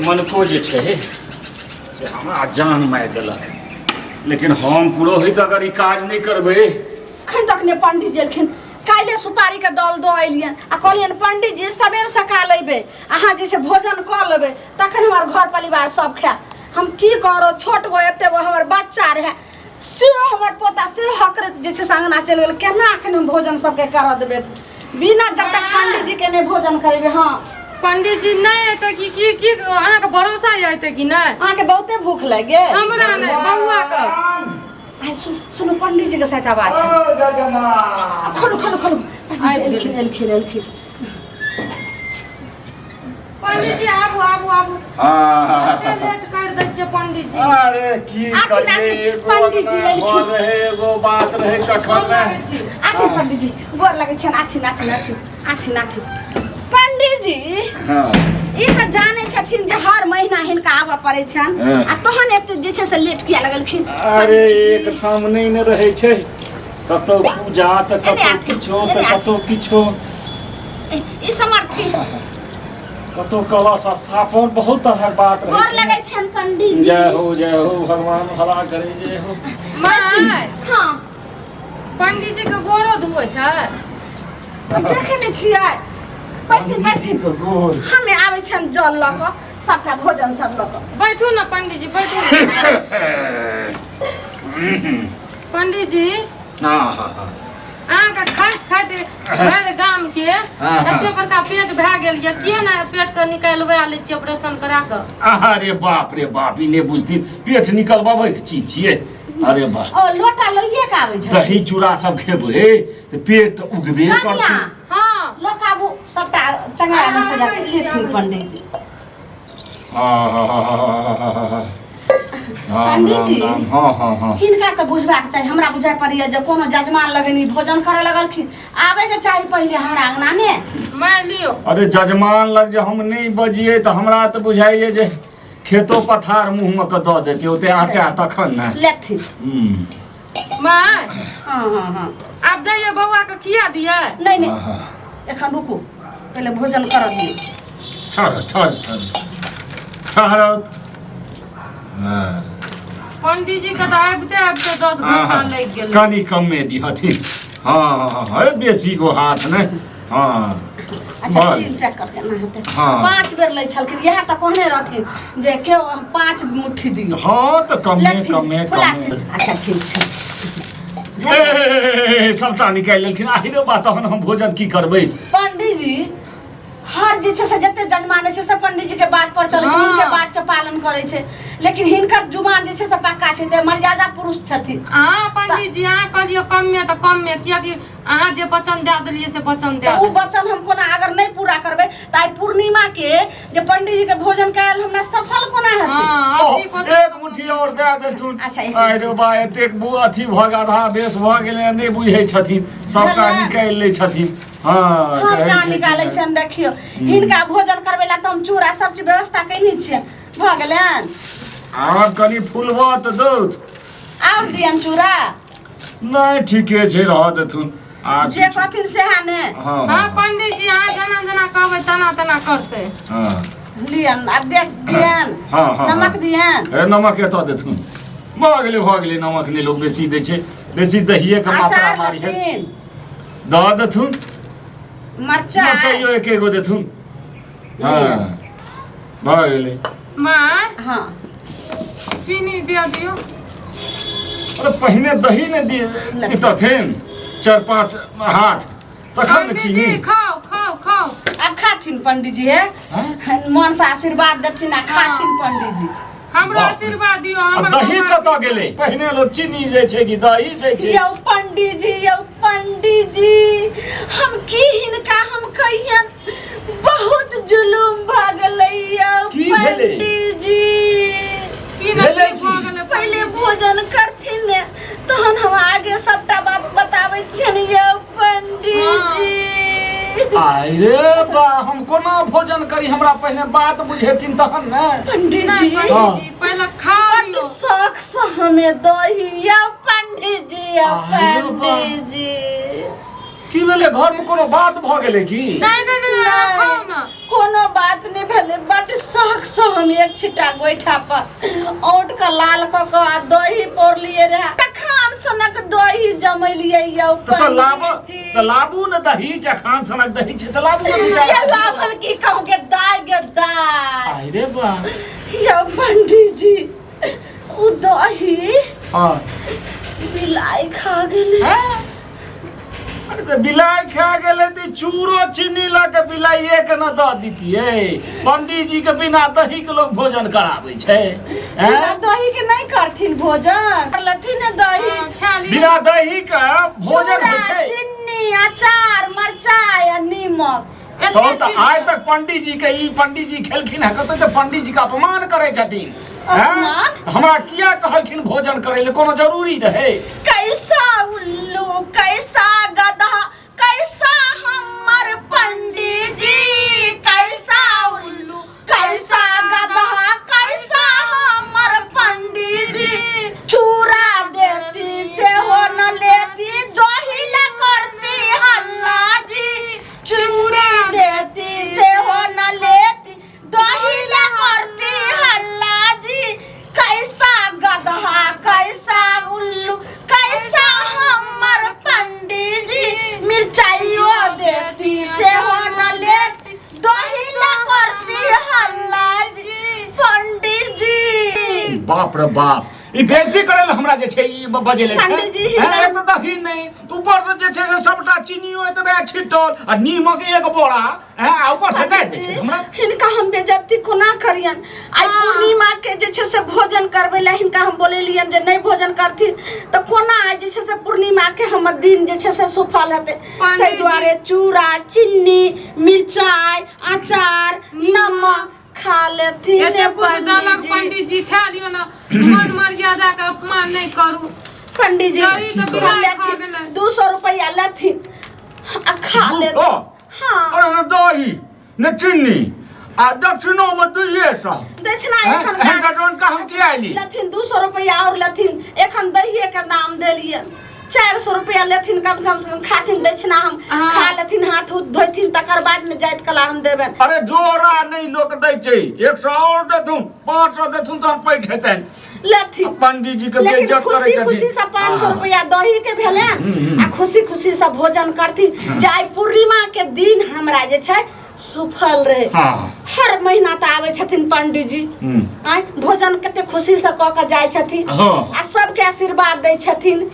मन को जे छे से हमरा जान मार देलक लेकिन हम पुरोहित अगर ई काज नहीं करबे खन तक ने पंडित जी एलखिन काले सुपारी के दल दो एलियन आ कहलियन पंडित जी सबेर सका लेबे अहाँ जे से भोजन कर लेबे तखन हमर घर परिवार सब खा हम की करो छोट गो एते गो हमर बच्चा रहे से हमर पोता से हकर जे से संगना चल गेल केना अखन हम भोजन सबके कर देबे बिना जब तक पंडित जी के नहीं भोजन करेबे। हां पंडित जी नहीं तो की अहाँ के भरोसा आइते कि नहीं अहाँ के बहुते भूख लगे हमरा नहीं बउआ का आई सुनो पंडित जी के साथ आवाज है खोलो खोलो खोलो एलखिन पंडित जी आबू आबू आबू हां लेट कर दै छ पंडित जी अरे की करिए पंडित जी एलखिन एगो बात रहे कखन आथि पंडित जी गोर लगे छन आथि पंडित जी हां ई त जाने छथिन जे हर महीना हिनका आवा पड़े छन आ तहन एते जे छै से लेट किया लगलखिन। अरे एक ठाम नहीं न रहे छै कतो पूजा त कतो किछो ई समर्थी कतो कलश स्थापन बहुत तरह बात रहे गोर लगे छन पंडित जी जय हो भगवान भला करे जय हो। माय हां पंडित जी के गोरो धुए छै देखे ने छियै बैठी गोर हमें आवे छन जल ल क सबटा भोजन सब ल क बैठू ना पंडित जी बैठू पंडित जी हां हां अहाँ के खाइत भर गाम के एते बड़का पेट भए गेल ये किए ना पेट के निकालबा ले छी ऑपरेशन करा के। अरे बाप रे बाप ई ने बुझती पेट निकलबाबै के चीज छियै। अरे बाप ओ लोटा लइए के आवे छै दही चूड़ा सब खेबै त पेट त उगबे करतै। हां लोकाबू सबटा चंगड़ा में सजा के खेथिन पंडित जी। पंडित जी हां हिनका त बुझबाक चाही हमरा बुझाय पड़िए जे कोनो जजमान लगनी भोजन करे लगलखिन आवे के चाही पहिले हमरा अंगना ने मैं लियो। अरे जजमान लग जे हम नहीं बजिए त हमरा त बुझाइए जे खेतो पथार मुंह में क द देते ओते आटा तखन ना लेथिन। माय हां आप जाइए बउआ के खिया दिए नहीं एखन रुकू पहिले भोजन कर दिए ठहर पंडित जी के तो आबते 10 घंटा लग गेल कनी कमे दी हथिन। हां बेसी गो हाथ ने हां अच्छा तीन चेक करके ना होते 5 बेर लै छलखिन यह त कहने रहथिन जे के 5 मुट्ठी दियो। हां त कमे अच्छा ठीक छै सबटा निकाल लेलखिन आहिरो बात हम भोजन की करबै। पंडित जी हर जे छै से जते जजमान छै से पंडित जी के बात पर चलै छै उनके बात के पालन करे छै लेकिन हिनकर जुबान जे छै से पक्का छै ते मर्यादा पुरुष छथिन। हां पंडित जी अहाँ कहलियो कम में त कम में किया कि अहाँ जे वचन दे देलिए से वचन दे उ वचन हम कोना अगर नहीं पूरा करबे त आई पूर्णिमा के जे पंडित जी के भोजन कैल हमरा सफल कोना हेतै। हां एक मुट्ठी और दे देथुन। अच्छा अरे बा एतेक बु अथी भ आधा बेस भ गेलै नहीं बुझै छथिन सबटा निकाल लै छथिन। हां कहाँ निकालै छन देखियो हिनका भोजन करबे ला त हम चूड़ा सब चीज व्यवस्था कइनी छियै भ गेलन आब कनी फुलबा त दउत और दियन चूड़ा नहीं ठीके छै रह देथुन जे कथिन से है ने। हां पंडित जी अहाँ जना कहबै तना करते। हां लियन अब देख दियन नमक दियन ए नमक एत देथुन भ गेलै नमक नहीं लोग बेसी दै छै बेसी दहिए के मात्रा मारी है द देथुन मरचा चाहिए एक एगो देथुन। हां भ गेलै मां हां चीनी दे दियो। अरे पहिने दही ने दितथिन 4-5 हाथ तखन चीनी खाओ अब खाथिन पंडित जी है मन से आशीर्वाद देथिन आ खाथिन पंडित जी हमरा आशीर्वाद दियो हमरा दही कत गेलै पहिने लोग चीनी दै छै कि दही दै छै। यौ पंडित जी हम की हिनका हम कहियन बहुत जुलुम भ गेलै यौ पंडित जी की भेलै पहिले भोजन करथिन तहन हम आगे सबटा बात बताबै छियन यौ पंडित जी। अरे बा हम कोना भोजन करी हमरा पहले बात बुझेथिन तहन ने पंडित जी पहले खा लियो शौक से हमें दही या पंडित जी की भेले घर में कोनो बात भ गेले की नहीं खाओ ना कोनो बात नहीं भेले बट शौक से हम एक छिटा गोइठा पर ओट का लाल क के आ दही पोर लिए रे खान सनक दही जमैलिए यौ तो लाबू न दही खान सनक दही छ त लाबू न ये लाभ हम की कहूं के दाय गे दाय आई रे बा यौ पंडित जी उ दही हां बिलाई खा गेले अरे तो बिलाई खा गेले त चूरो चीनी ला के बिलाई एक न द दीतिए पंडित जी के बिना दही के लोग भोजन कराबै छै बिना दही के नहीं करथिन भोजन करलथिन दही बिना दही के भोजन होइ छै चीनी अचार मरचाई आ नीमक तो आज तक पंडित जी के ई पंडित जी खेलखिन है कतो तो पंडित जी का अपमान करे छथिन अपमान हमरा किया कहलखिन भोजन करे ले कोनो जरूरी रहे कैसा उल्लू कैसा गधा कैसा हमर पंडित जी कैसा उल्लू कैसा गधा कैसा हमर पंडित जी चूरा देती से हो न लेती दही न करती हल्ला जी चूरा देती से हो न लेती दही न करती हल्ला जी कैसा गधा कैसा उल्लू कैसा हमर पंडित जी मिर्चाइयो देती से हो न लेती दही न करती हल्ला जी पंडित जी बाप रे बाप ई बेइज्जती करे हमरा जे छै ई बजेले पंडित जी है तो दही नहीं ऊपर से जे छै से सबटा चीनियो एतबे छिटल आ नीमक एक बोरा है आ ऊपर से दे दे छै हमरा हिनका हम बेइज्जती कोना करियन आई पूर्णिमा के जे छै से भोजन करबै ला हिनका हम बोलेलियन जे नहीं भोजन करथिन त कोना आई जे छै से पूर्णिमा के हमर दिन जे छै से सफल हेतै तै दुआरे चूड़ा चीनी मिर्चाई अचार नमक खा लेथिन पंडित जी खा दियो ना मन मर्यादा का अपमान नहीं करू पंडित जी दही के बिलाई खा गेलै 200 रुपया लेथिन आ खा लेथिन ओ हां अरे न दही न चीनी आ दक्षिणो में दुइये सा दक्षिणा एखन गजवन का हम चियाली लेथिन 200 रुपया और लेथिन एखन दहिए के दाम देलिए 400 रुपया लेथिन कम से कम खाथिन दक्षिणा हम खा लेथिन हाथ धोथिन तकर बाद में जाइत कला हम देबन अरे जोरा नहीं लोग दै छै 100 और देथुन 500 देथुन त पैठ हेतन लेथिन पंडित जी के बेइज्जत करे छथिन खुशी से 500 रुपया दही के भेले आ खुशी से भोजन करथिन जाय पूर्णिमा के दिन हमरा जे छै सुफल रहे हर महीना त आवे छथिन पंडित जी भोजन कते खुशी से क के जाय छथिन आ सबके आशीर्वाद दै छथिन।